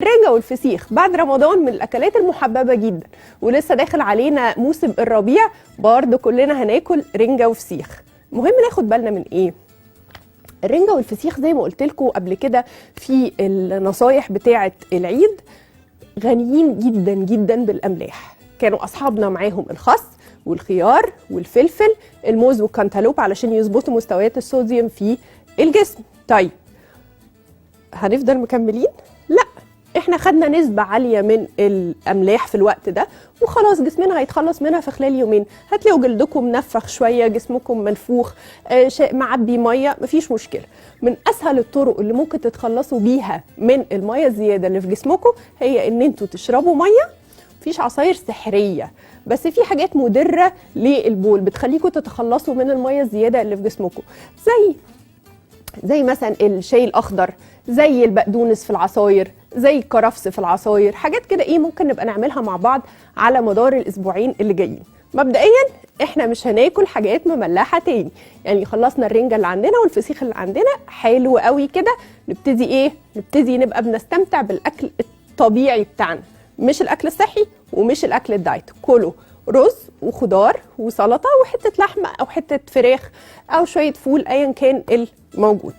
الرنجة والفسيخ بعد رمضان من الأكلات المحببة جدا، ولسه داخل علينا موسم الربيع برضه كلنا هناكل رنجة وفسيخ. مهم ناخد بالنا من إيه؟ الرنجة والفسيخ زي ما قلت لكم قبل كده في النصايح بتاعة العيد غنيين جدا جدا بالأملاح. كانوا أصحابنا معاهم الخس والخيار والفلفل، الموز والكنتالوب علشان يظبطوا مستويات الصوديوم في الجسم. طيب هنفضل مكملين؟ لا، احنا خدنا نسبة عالية من الأملاح في الوقت ده وخلاص جسمنا هيتخلص منها في خلال يومين. هتلاقوا جلدكم منفخ شوية، جسمكم منفوخ، معبي مية، مفيش مشكلة. من أسهل الطرق اللي ممكن تتخلصوا بيها من المية الزيادة اللي في جسمكم هي إن انتوا تشربوا مية. مفيش عصاير سحرية، بس في حاجات مضرة للبول بتخليكم تتخلصوا من المية الزيادة اللي في جسمكم، زي مثلا الشاي الأخضر، زي البقدونس في العصاير، زي الكرفس في العصاير. حاجات كده ممكن نبقى نعملها مع بعض على مدار الأسبوعين اللي جايين. مبدئيا احنا مش هناكل حاجات مملحة تاني، يعني خلصنا الرنجة اللي عندنا والفسيخ اللي عندنا حلو قوي كده. نبتدي نبقى بنستمتع بالأكل الطبيعي بتاعنا، مش الأكل الصحي ومش الأكل الدايت. كله رز وخضار وسلطة وحتة لحمة أو حتة فراخ أو شوية فول أيا كان الموجود.